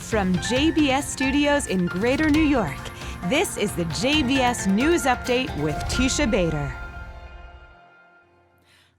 From JBS Studios in Greater New York, this is the JBS News Update with Teisha Bader.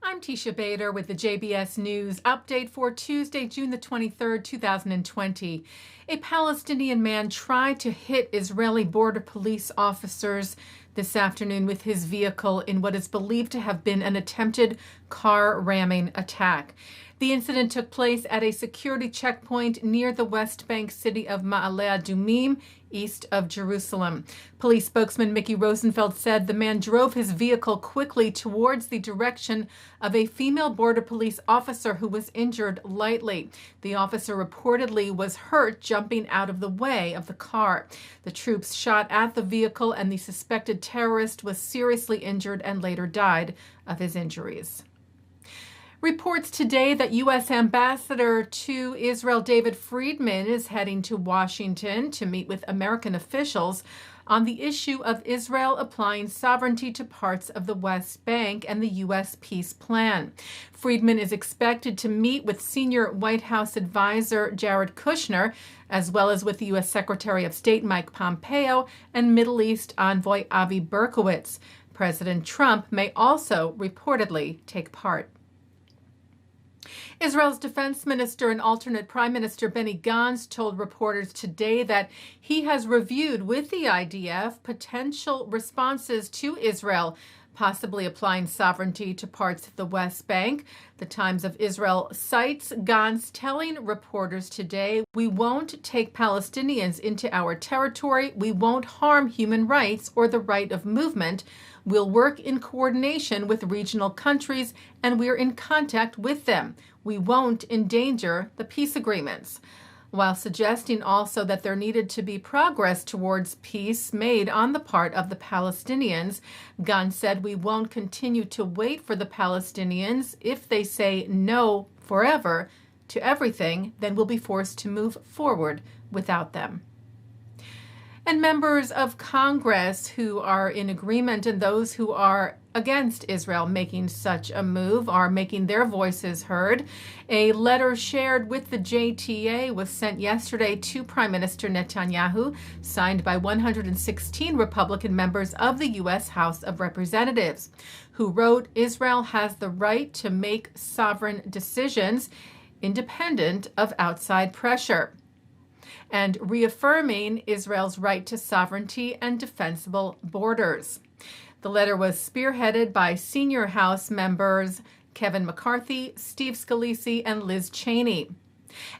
I'm Teisha Bader with the JBS News Update for Tuesday, June the 23rd, 2020. A Palestinian man tried to hit Israeli border police officers this afternoon with his vehicle in what is believed to have been an attempted car ramming attack. The incident took place at a security checkpoint near the West Bank city of Ma'ale Adumim, east of Jerusalem. Police spokesman Mickey Rosenfeld said the man drove his vehicle quickly towards the direction of a female border police officer who was injured lightly. The officer reportedly was hurt jumping out of the way of the car. The troops shot at the vehicle and the suspected terrorist was seriously injured and later died of his injuries. Reports today that U.S. Ambassador to Israel David Friedman is heading to Washington to meet with American officials on the issue of Israel applying sovereignty to parts of the West Bank and the U.S. peace plan. Friedman is expected to meet with senior White House advisor Jared Kushner, as well as with the U.S. Secretary of State Mike Pompeo and Middle East envoy Avi Berkowitz. President Trump may also reportedly take part. Israel's defense minister and alternate prime minister Benny Gantz told reporters today that he has reviewed with the IDF potential responses to Israel, possibly applying sovereignty to parts of the West Bank. The Times of Israel cites Gantz telling reporters today, "We won't take Palestinians into our territory. We won't harm human rights or the right of movement. We'll work in coordination with regional countries, and we're in contact with them. We won't endanger the peace agreements," while suggesting also that there needed to be progress towards peace made on the part of the Palestinians. Gantz said, "We won't continue to wait for the Palestinians. If they say no forever to everything, then we'll be forced to move forward without them." And members of Congress who are in agreement and those who are against Israel making such a move are making their voices heard. A letter shared with the JTA was sent yesterday to Prime Minister Netanyahu, signed by 116 Republican members of the U.S. House of Representatives, who wrote, "Israel has the right to make sovereign decisions independent of outside pressure," and reaffirming Israel's right to sovereignty and defensible borders. The letter was spearheaded by senior House members Kevin McCarthy, Steve Scalise, and Liz Cheney.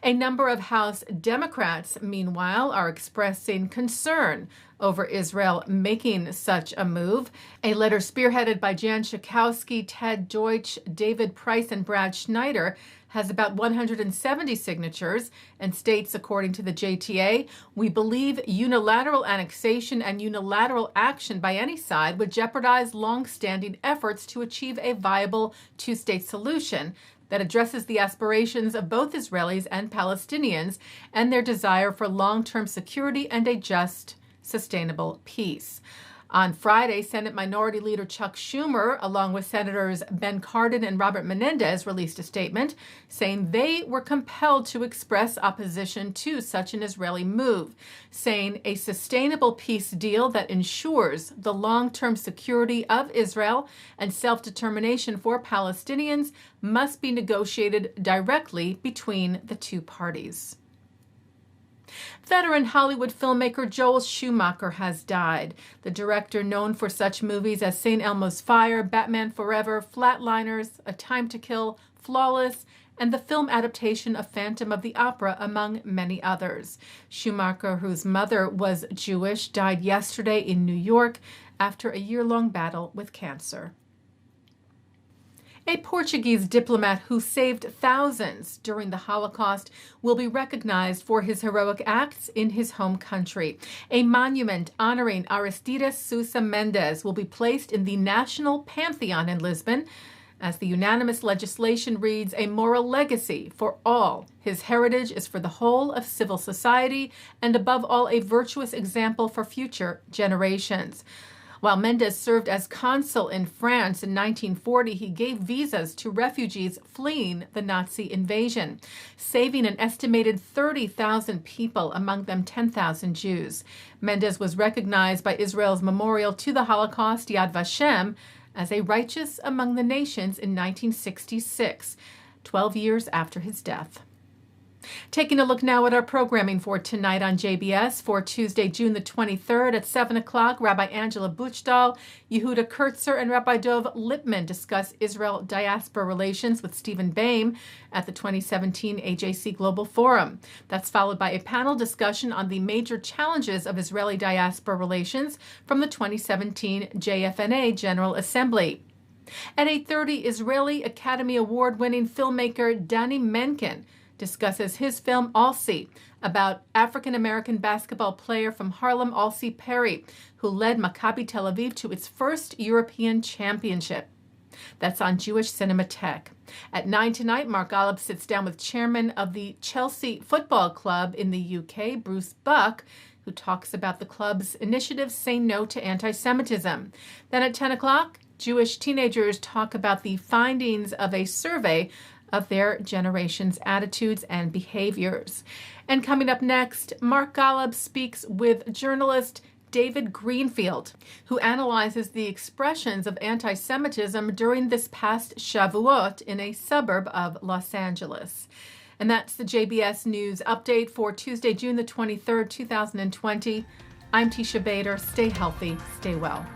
A number of House Democrats, meanwhile, are expressing concern over Israel making such a move. A letter spearheaded by Jan Schakowsky, Ted Deutsch, David Price, and Brad Schneider has about 170 signatures and states, according to the JTA, "We believe unilateral annexation and unilateral action by any side would jeopardize long-standing efforts to achieve a viable two-state solution that addresses the aspirations of both Israelis and Palestinians and their desire for long-term security and a just, sustainable peace." On Friday, Senate Minority Leader Chuck Schumer, along with Senators Ben Cardin and Robert Menendez, released a statement saying they were compelled to express opposition to such an Israeli move, saying a sustainable peace deal that ensures the long-term security of Israel and self-determination for Palestinians must be negotiated directly between the two parties. Veteran Hollywood filmmaker Joel Schumacher has died. The director, known for such movies as St. Elmo's Fire, Batman Forever, Flatliners, A Time to Kill, Flawless, and the film adaptation of Phantom of the Opera, among many others. Schumacher, whose mother was Jewish, died yesterday in New York after a year-long battle with cancer. A Portuguese diplomat who saved thousands during the Holocaust will be recognized for his heroic acts in his home country. A monument honoring Aristides Sousa Mendes will be placed in the National Pantheon in Lisbon, as the unanimous legislation reads, "A moral legacy for all. His heritage is for the whole of civil society, and above all, a virtuous example for future generations." While Mendes served as consul in France in 1940, he gave visas to refugees fleeing the Nazi invasion, saving an estimated 30,000 people, among them 10,000 Jews. Mendes was recognized by Israel's Memorial to the Holocaust, Yad Vashem, as a righteous among the nations in 1966, 12 years after his death. Taking a look now at our programming for tonight on JBS for Tuesday, June the 23rd at 7 o'clock, Rabbi Angela Buchdahl, Yehuda Kurtzer, and Rabbi Dov Lipman discuss Israel-diaspora relations with Stephen Boehm at the 2017 AJC Global Forum. That's followed by a panel discussion on the major challenges of Israeli diaspora relations from the 2017 JFNA General Assembly. At 8:30, Israeli Academy Award-winning filmmaker Danny Menken discusses his film Alsi, about African-American basketball player from Harlem, Alsi Perry, who led Maccabi Tel Aviv to its first European championship. That's on Jewish Cinematheque. At 9 tonight, Mark Golub sits down with chairman of the Chelsea Football Club in the UK, Bruce Buck, who talks about the club's initiative Say No to Anti-Semitism. Then at 10 o'clock, Jewish teenagers talk about the findings of a survey of their generation's attitudes and behaviors. And coming up next, Mark Golub speaks with journalist David Greenfield, who analyzes the expressions of anti-Semitism during this past Shavuot in a suburb of Los Angeles. And that's the JBS News Update for Tuesday, June the 23rd, 2020. I'm Teisha Bader. Stay healthy, stay well.